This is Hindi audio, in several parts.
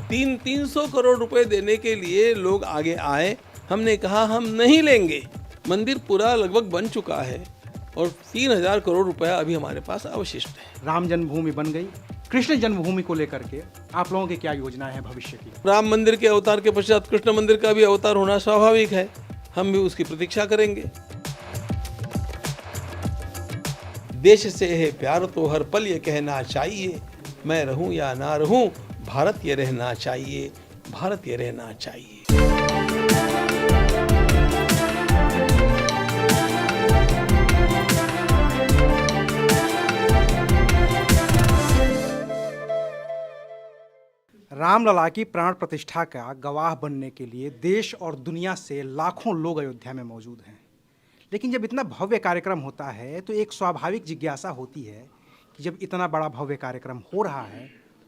300 करोड़ रुपए देने के लिए लोग आगे आए। हमने कहा हम नहीं लेंगे। मंदिर पूरा लगभग बन चुका है और 3000 करोड़ रुपया अभी हमारे पास अवशिष्ट है। राम जन्मभूमि बन गई, कृष्ण जन्मभूमि को लेकर के आप लोगों की क्या योजना है भविष्य की? राम मंदिर के अवतार के पश्चात कृष्ण मंदिर का भी अवतार होना स्वाभाविक है। हम भी उसकी प्रतीक्षा करेंगे। देश से है प्यार तो हर पल ये कहना चाहिए, मैं रहूं या ना रहूं, भारत ये रहना चाहिए, भारत ये रहना चाहिए। रामलला की प्राण प्रतिष्ठा का गवाह बनने के लिए देश और दुनिया से लाखों लोग अयोध्या में मौजूद हैं। लेकिन जब इतना भव्य कार्यक्रम होता है तो एक स्वाभाविक जिज्ञासा होती है कि जब इतना बड़ा भव्य कार्यक्रम हो रहा है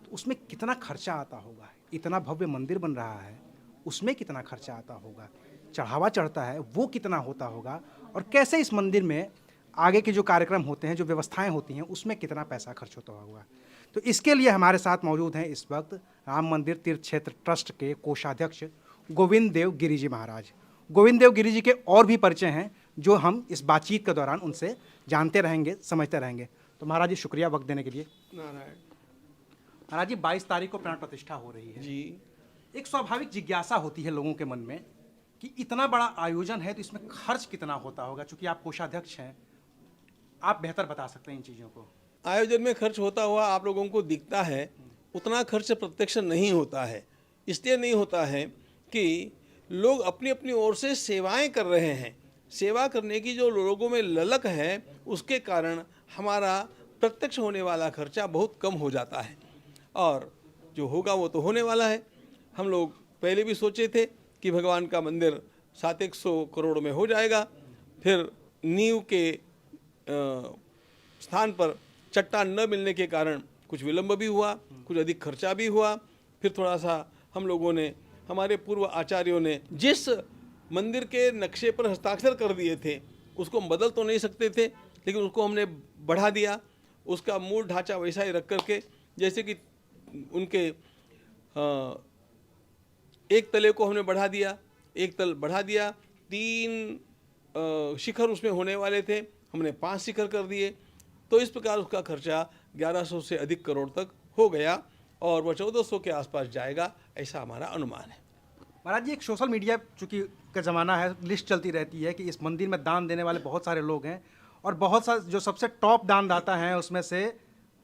तो उसमें कितना खर्चा आता होगा। इतना भव्य मंदिर बन रहा है, उसमें कितना खर्चा आता होगा, चढ़ावा चढ़ता है वो कितना होता होगा, और कैसे इस मंदिर में आगे के जो कार्यक्रम होते हैं, जो व्यवस्थाएं होती हैं, उसमें कितना पैसा खर्च होता होगा। तो इसके लिए हमारे साथ मौजूद हैं इस वक्त राम मंदिर तीर्थ क्षेत्र ट्रस्ट के कोषाध्यक्ष गोविंद देव गिरी जी महाराज। गोविंद देव गिरी जी के और भी परिचय हैं जो हम इस बातचीत के दौरान उनसे जानते रहेंगे, समझते रहेंगे। तो महाराज जी, शुक्रिया वक्त देने के लिए। नारायण। महाराज जी, 22 तारीख को प्राण प्रतिष्ठा हो रही है जी। एक स्वाभाविक जिज्ञासा होती है लोगों के मन में कि इतना बड़ा आयोजन है तो इसमें खर्च कितना होता होगा। चूंकि आप कोषाध्यक्ष हैं, आप बेहतर बता सकते हैं इन चीज़ों को। आयोजन में खर्च होता हुआ आप लोगों को दिखता है, उतना खर्च प्रत्यक्ष नहीं होता है। इसलिए नहीं होता है कि लोग अपनी अपनी ओर से सेवाएं कर रहे हैं। सेवा करने की जो लोगों में ललक है, उसके कारण हमारा प्रत्यक्ष होने वाला खर्चा बहुत कम हो जाता है, और जो होगा वो तो होने वाला है। हम लोग पहले भी सोचे थे कि भगवान का मंदिर 700 करोड़ में हो जाएगा। फिर नींव के स्थान पर चट्टान न मिलने के कारण कुछ विलंब भी हुआ, कुछ अधिक खर्चा भी हुआ। फिर थोड़ा सा हम लोगों ने, हमारे पूर्व आचार्यों ने जिस मंदिर के नक्शे पर हस्ताक्षर कर दिए थे उसको हम बदल तो नहीं सकते थे, लेकिन उसको हमने बढ़ा दिया। उसका मूल ढांचा वैसा ही रख करके, जैसे कि उनके एक तले को हमने बढ़ा दिया, एक तल बढ़ा दिया। 3 शिखर उसमें होने वाले थे, हमने 5 शिखर कर दिए। तो इस प्रकार उसका खर्चा 1100 से अधिक करोड़ तक हो गया और वह 1400 के आसपास जाएगा, ऐसा हमारा अनुमान है। महाराज जी, एक सोशल मीडिया चूँकि का ज़माना है, लिस्ट चलती रहती है कि इस मंदिर में दान देने वाले बहुत सारे लोग हैं, और बहुत सारे जो सबसे टॉप दानदाता हैं उसमें से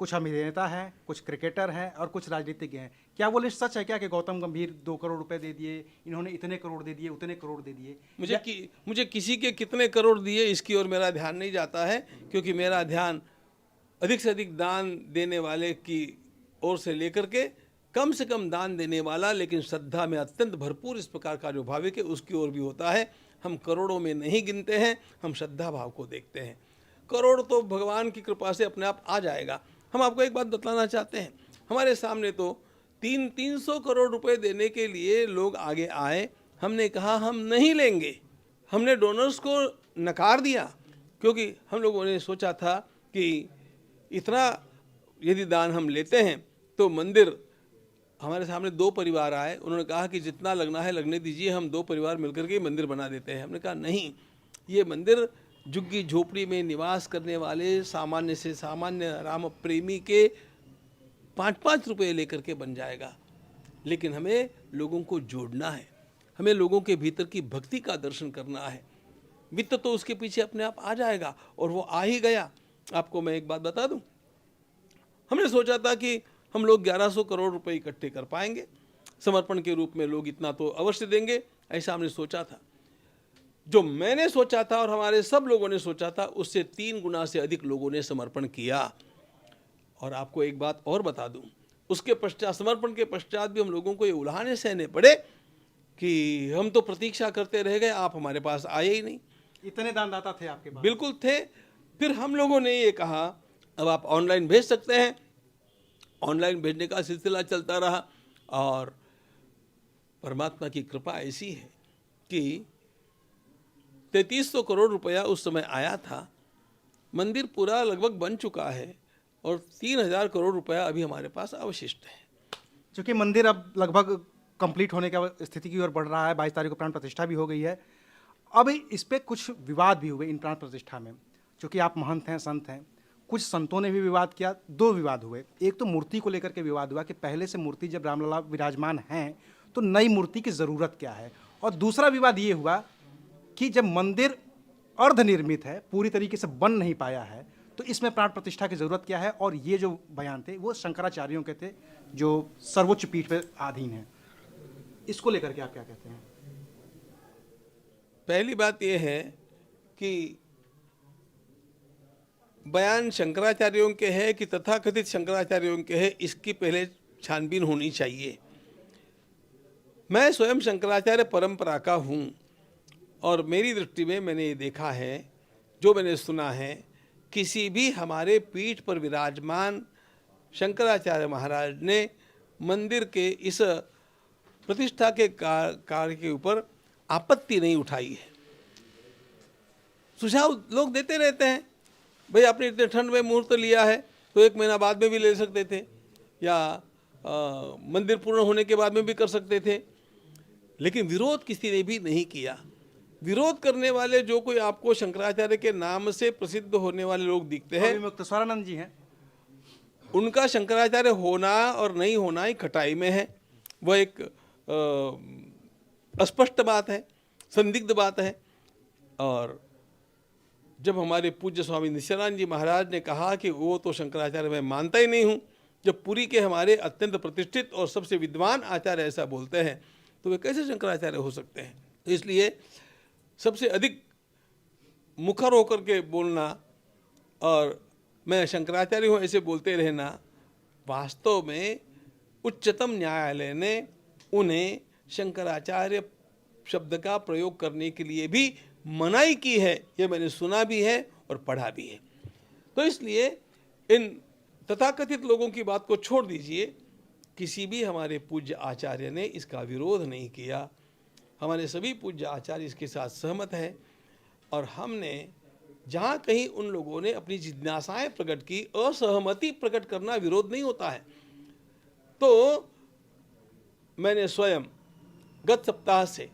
कुछ अभिनेता हैं, कुछ क्रिकेटर हैं और कुछ राजनीतिज्ञ हैं। क्या वो लिस्ट सच है क्या कि गौतम गंभीर 2 करोड़ रुपए दे दिए, इन्होंने इतने करोड़ दे दिए, उतने करोड़ दे दिए? मुझे किसी के कितने करोड़ दिए इसकी ओर मेरा ध्यान नहीं जाता है, क्योंकि मेरा ध्यान अधिक से अधिक दान देने वाले की ओर से लेकर के कम से कम दान देने वाला लेकिन श्रद्धा में अत्यंत भरपूर इस प्रकार का जो भाविक है उसकी ओर भी होता है। हम करोड़ों में नहीं गिनते हैं, हम श्रद्धा भाव को देखते हैं। करोड़ तो भगवान की कृपा से अपने आप आ जाएगा। हम आपको एक बात बतलाना चाहते हैं, हमारे सामने तो 300 करोड़ रुपए देने के लिए लोग आगे आए। हमने कहा हम नहीं लेंगे। हमने डोनर्स को नकार दिया, क्योंकि हम लोगों ने सोचा था कि इतना यदि दान हम लेते हैं तो मंदिर, हमारे सामने 2 परिवार आए, उन्होंने कहा कि जितना लगना है लगने दीजिए, हम 2 परिवार मिलकर के मंदिर बना देते हैं। हमने कहा नहीं, ये मंदिर झुग्गी झोपड़ी में निवास करने वाले सामान्य से सामान्य राम प्रेमी के 5-5 रुपये लेकर के बन जाएगा, लेकिन हमें लोगों को जोड़ना है, हमें लोगों के भीतर की भक्ति का दर्शन करना है। वित्त तो उसके पीछे अपने आप आ जाएगा, और वो आ ही गया। आपको मैं एक बात बता दूं, हमने सोचा था कि हम लोग 1100 करोड़ रुपए इकट्ठे कर पाएंगे, समर्पण के रूप में लोग इतना तो अवश्य देंगे, ऐसा हमने सोचा था। जो मैंने सोचा था और हमारे सब लोगों ने सोचा था, उससे 3 गुना से अधिक लोगों ने समर्पण किया। और आपको एक बात और बता दूं, उसके पश्चात, समर्पण के पश्चात भी हम लोगों को ये उल्हाने सहने पड़े कि हम तो प्रतीक्षा करते रह गए, आप हमारे पास आए ही नहीं। इतने दानदाता थे आपके पास? बिल्कुल थे। फिर हम लोगों ने ये कहा अब आप ऑनलाइन भेज सकते हैं। ऑनलाइन भेजने का सिलसिला चलता रहा, और परमात्मा की कृपा ऐसी है कि 3300 करोड़ रुपया उस समय आया था। मंदिर पूरा लगभग बन चुका है और 3000 करोड़ रुपया अभी हमारे पास अवशिष्ट है। चूँकि मंदिर अब लगभग कंप्लीट होने का स्थिति की ओर बढ़ रहा है, 22 तारीख को प्राण प्रतिष्ठा भी हो गई है। अब इस पे कुछ विवाद भी हुए इन प्राण प्रतिष्ठा में। चूँकि आप महंत हैं, संत हैं, कुछ संतों ने भी विवाद किया, 2 विवाद हुए। एक तो मूर्ति को लेकर के विवाद हुआ कि पहले से मूर्ति जब रामलला विराजमान हैं, तो नई मूर्ति की ज़रूरत क्या है? और दूसरा विवाद ये हुआ कि जब मंदिर अर्धनिर्मित है, पूरी तरीके से बन नहीं पाया है, तो इसमें प्राण प्रतिष्ठा की ज़रूरत क्या है? और ये जो बयान थे, वो शंकराचार्यों के थे, जो सर्वोच्च पीठ पे आधीन हैं। इसको लेकर के आप क्या कहते हैं? पहली बात यह है कि बयान शंकराचार्यों के हैं कि तथाकथित शंकराचार्यों के हैं, इसकी पहले छानबीन होनी चाहिए। मैं स्वयं शंकराचार्य परंपरा का हूँ और मेरी दृष्टि में मैंने ये देखा है, जो मैंने सुना है, किसी भी हमारे पीठ पर विराजमान शंकराचार्य महाराज ने मंदिर के इस प्रतिष्ठा के कार्य के ऊपर आपत्ति नहीं उठाई है। सुझाव लोग देते रहते हैं, भाई आपने इतने ठंड में मुहूर्त लिया है तो 1 महीना बाद में भी ले सकते थे, या मंदिर पूर्ण होने के बाद में भी कर सकते थे, लेकिन विरोध किसी ने भी नहीं किया। विरोध करने वाले जो कोई आपको शंकराचार्य के नाम से प्रसिद्ध होने वाले लोग दिखते हैं, मुक्तेश्वरानंद जी हैं, उनका शंकराचार्य होना और नहीं होना ही खटाई में है। वह एक अस्पष्ट बात है, संदिग्ध बात है। और जब हमारे पूज्य स्वामी नित्यानंद जी महाराज ने कहा कि वो तो शंकराचार्य मैं मानता ही नहीं हूँ, जब पुरी के हमारे अत्यंत प्रतिष्ठित और सबसे विद्वान आचार्य ऐसा बोलते हैं, तो वे कैसे शंकराचार्य हो सकते हैं? तो इसलिए सबसे अधिक मुखर होकर के बोलना और मैं शंकराचार्य हूँ ऐसे बोलते रहना, वास्तव में उच्चतम न्यायालय ने उन्हें शंकराचार्य शब्द का प्रयोग करने के लिए भी मनाही की है। ये मैंने सुना भी है और पढ़ा भी है। तो इसलिए इन तथाकथित लोगों की बात को छोड़ दीजिए। किसी भी हमारे पूज्य आचार्य ने इसका विरोध नहीं किया। हमारे सभी पूज्य आचार्य इसके साथ सहमत हैं और हमने जहाँ कहीं उन लोगों ने अपनी जिज्ञासाएं प्रकट की, असहमति प्रकट करना विरोध नहीं होता है। तो मैंने स्वयं गत सप्ताह से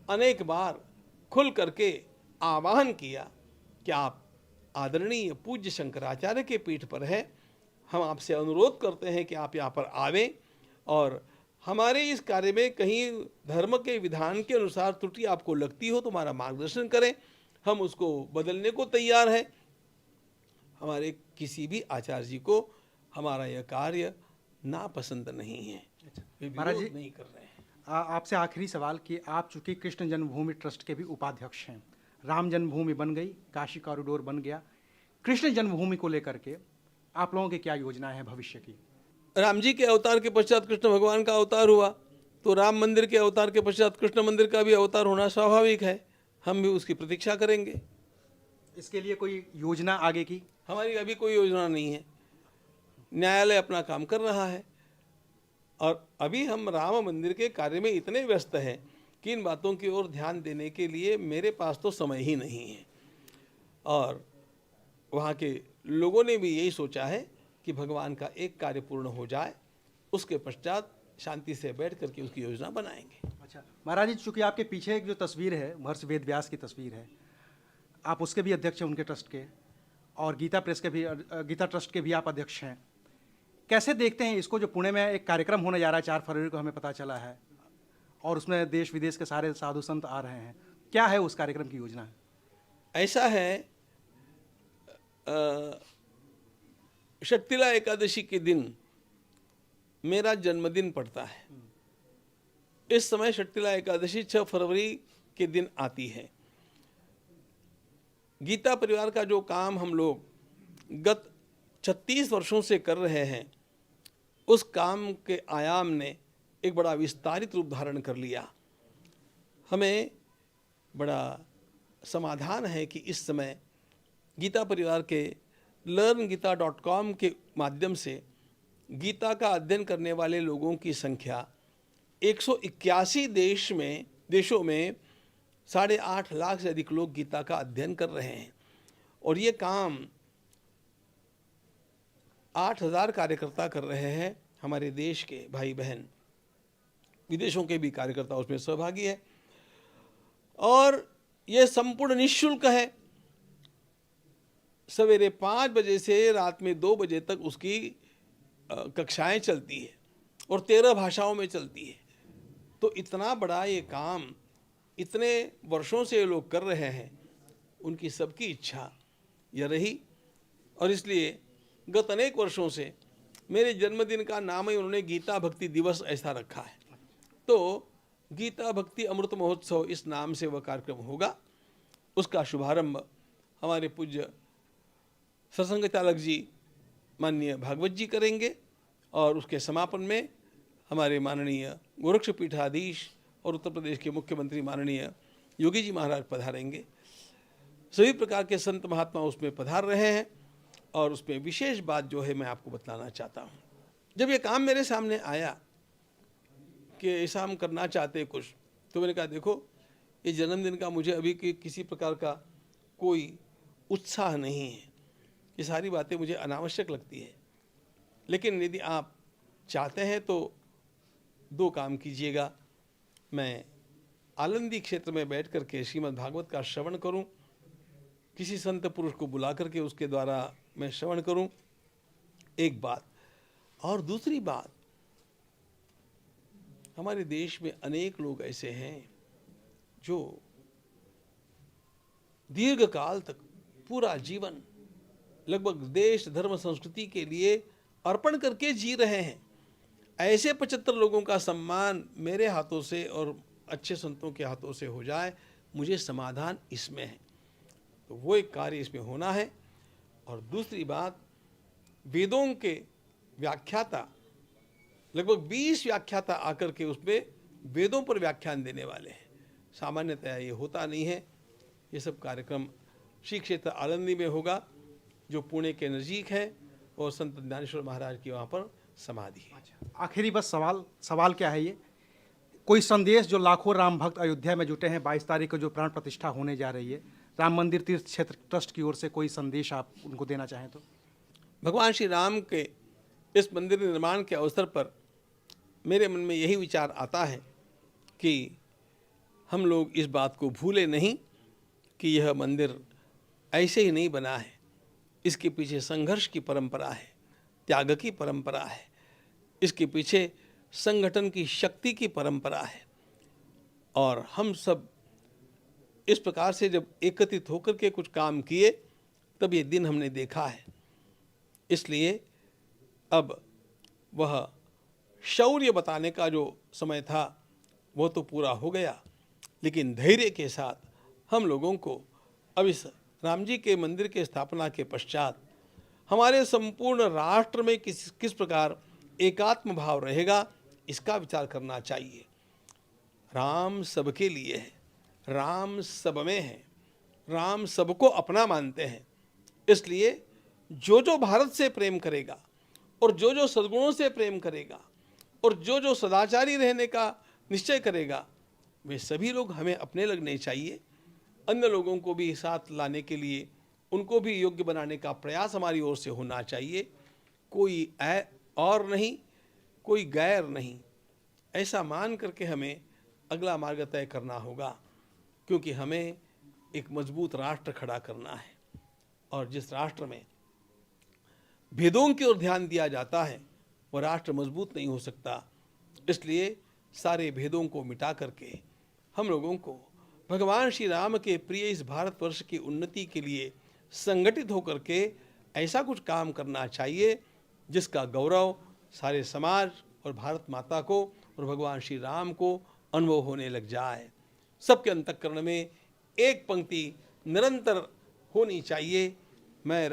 अनेक बार खुल करके आह्वान किया कि आप आदरणीय पूज्य शंकराचार्य के पीठ पर हैं, हम आपसे अनुरोध करते हैं कि आप यहाँ पर आवें और हमारे इस कार्य में कहीं धर्म के विधान के अनुसार त्रुटि आपको लगती हो तो हमारा मार्गदर्शन करें, हम उसको बदलने को तैयार हैं। हमारे किसी भी आचार्य जी को हमारा यह कार्य नापसंद नहीं है, महाराज जी नहीं कर रहे हैं। आपसे आखिरी सवाल कि आप चूंकि कृष्ण जन्मभूमि ट्रस्ट के भी उपाध्यक्ष हैं, राम जन्मभूमि बन गई, काशी कॉरिडोर बन गया, कृष्ण जन्मभूमि को लेकर के आप लोगों की क्या योजना है भविष्य की? राम जी के अवतार के पश्चात कृष्ण भगवान का अवतार हुआ, तो राम मंदिर के अवतार के पश्चात कृष्ण मंदिर का भी अवतार होना स्वाभाविक है। हम भी उसकी प्रतीक्षा करेंगे। इसके लिए कोई योजना आगे की? हमारी अभी कोई योजना नहीं है। न्यायालय अपना काम कर रहा है और अभी हम राम मंदिर के कार्य में इतने व्यस्त हैं कि इन बातों की ओर ध्यान देने के लिए मेरे पास तो समय ही नहीं है। और वहाँ के लोगों ने भी यही सोचा है कि भगवान का एक कार्य पूर्ण हो जाए, उसके पश्चात शांति से बैठ करके उसकी योजना बनाएंगे। अच्छा महाराज जी, चूँकि आपके पीछे एक जो तस्वीर है महर्षि वेद व्यास की तस्वीर है, आप उसके भी अध्यक्ष हैं उनके ट्रस्ट के, और गीता प्रेस के भी, गीता ट्रस्ट के भी आप अध्यक्ष हैं। कैसे देखते हैं इसको, जो पुणे में एक कार्यक्रम होने जा रहा है 4 फरवरी को हमें पता चला है, और उसमें देश विदेश के सारे साधु संत आ रहे हैं, क्या है उस कार्यक्रम की योजना? ऐसा है शक्तिला एकादशी के दिन मेरा जन्मदिन पड़ता है। इस समय शक्तिला एकादशी 6 फरवरी के दिन आती है। गीता परिवार का जो काम हम लोग गत 36 वर्षों से कर रहे हैं, उस काम के आयाम ने एक बड़ा विस्तारित रूप धारण कर लिया। हमें बड़ा समाधान है कि इस समय गीता परिवार के learngita.com के माध्यम से गीता का अध्ययन करने वाले लोगों की संख्या 181 देशों में 8.5 लाख से अधिक लोग गीता का अध्ययन कर रहे हैं। और ये काम 8,000 कार्यकर्ता कर रहे हैं, हमारे देश के भाई बहन। विदेशों के भी कार्यकर्ता उसमें सहभागी है और यह संपूर्ण निःशुल्क है। सवेरे 5 बजे से रात में 2 बजे तक उसकी कक्षाएं चलती है और 13 भाषाओं में चलती है। तो इतना बड़ा ये काम इतने वर्षों से ये लोग कर रहे हैं, उनकी सबकी इच्छा यह रही और इसलिए गत अनेक वर्षों से मेरे जन्मदिन का नाम ही उन्होंने गीता भक्ति दिवस ऐसा रखा है। तो गीता भक्ति अमृत महोत्सव इस नाम से वह कार्यक्रम होगा। उसका शुभारंभ हमारे पूज्य सत्संग चालक जी माननीय भागवत जी करेंगे और उसके समापन में हमारे माननीय गोरक्ष पीठाधीश और उत्तर प्रदेश के मुख्यमंत्री माननीय योगी जी महाराज पधारेंगे। सभी प्रकार के संत महात्मा उसमें पधार रहे हैं और उसमें विशेष बात जो है मैं आपको बतलाना चाहता हूँ। जब ये काम मेरे सामने आया कि ऐसा हम करना चाहते कुछ, तो मैंने कहा देखो ये जन्मदिन का मुझे अभी किसी प्रकार का कोई उत्साह नहीं है, ये सारी बातें मुझे अनावश्यक लगती है। लेकिन यदि आप चाहते हैं तो 2 काम कीजिएगा। मैं आलंदी क्षेत्र में बैठ कर के श्रीमद् भागवत का श्रवण करूं, किसी संत पुरुष को बुला करके उसके द्वारा मैं श्रवण करूं, एक बात। और दूसरी बात, हमारे देश में अनेक लोग ऐसे हैं जो दीर्घ काल तक पूरा जीवन लगभग देश धर्म संस्कृति के लिए अर्पण करके जी रहे हैं। ऐसे 75 लोगों का सम्मान मेरे हाथों से और अच्छे संतों के हाथों से हो जाए, मुझे समाधान इसमें है। तो वो एक कार्य इसमें होना है। और दूसरी बात, वेदों के व्याख्याता लगभग 20 व्याख्याता आकर के उसमें वेदों पर व्याख्यान देने वाले हैं। सामान्यतया ये होता नहीं है। ये सब कार्यक्रम श्री क्षेत्र आलंदी में होगा जो पुणे के नज़दीक है और संत ज्ञानेश्वर महाराज की वहाँ पर समाधि है। आखिरी बस सवाल क्या है ये, कोई संदेश जो लाखों राम भक्त अयोध्या में जुटे हैं, 22 तारीख को जो प्राण प्रतिष्ठा होने जा रही है, राम मंदिर तीर्थ क्षेत्र ट्रस्ट की ओर से कोई संदेश आप उनको देना चाहें तो? भगवान श्री राम के इस मंदिर निर्माण के अवसर पर मेरे मन में यही विचार आता है कि हम लोग इस बात को भूले नहीं कि यह मंदिर ऐसे ही नहीं बना है। इसके पीछे संघर्ष की परंपरा है, त्याग की परंपरा है, इसके पीछे संगठन की शक्ति की परंपरा है। और हम सब इस प्रकार से जब एकत्रित होकर के कुछ काम किए तब ये दिन हमने देखा है। इसलिए अब वह शौर्य बताने का जो समय था वो तो पूरा हो गया, लेकिन धैर्य के साथ हम लोगों को अब इस राम जी के मंदिर के स्थापना के पश्चात हमारे संपूर्ण राष्ट्र में किस प्रकार एकात्म भाव रहेगा, इसका विचार करना चाहिए। राम सबके लिए है, राम सब में है, राम सबको अपना मानते हैं। इसलिए जो जो भारत से प्रेम करेगा और जो जो सद्गुणों से प्रेम करेगा और जो जो सदाचारी रहने का निश्चय करेगा, वे सभी लोग हमें अपने लगने चाहिए। अन्य लोगों को भी साथ लाने के लिए उनको भी योग्य बनाने का प्रयास हमारी ओर से होना चाहिए। कोई और नहीं, कोई गैर नहीं, ऐसा मान करके हमें अगला मार्ग तय करना होगा, क्योंकि हमें एक मजबूत राष्ट्र खड़ा करना है। और जिस राष्ट्र में भेदों की ओर ध्यान दिया जाता है वह राष्ट्र मजबूत नहीं हो सकता। इसलिए सारे भेदों को मिटा करके हम लोगों को भगवान श्री राम के प्रिय इस भारतवर्ष की उन्नति के लिए संगठित होकर के ऐसा कुछ काम करना चाहिए जिसका गौरव सारे समाज और भारत माता को और भगवान श्री राम को अनुभव होने लग जाए। सबके अंतःकरण में एक पंक्ति निरंतर होनी चाहिए, मैं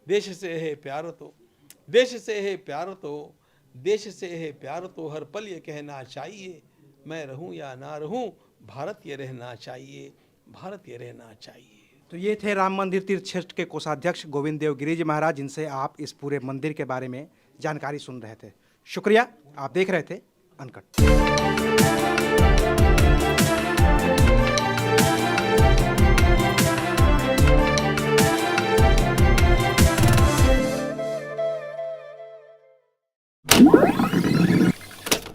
देश से है प्यार तो, देश से है प्यार तो, देश से है प्यार तो, हर पल ये कहना चाहिए, मैं रहूं या ना रहूं, भारत ये रहना चाहिए, भारत ये रहना चाहिए। तो ये थे राम मंदिर तीर्थ क्षेत्र के कोषाध्यक्ष गोविंद देव गिरि जी महाराज, जिनसे आप इस पूरे मंदिर के बारे में जानकारी सुन रहे थे। शुक्रिया। आप देख रहे थे अनकट।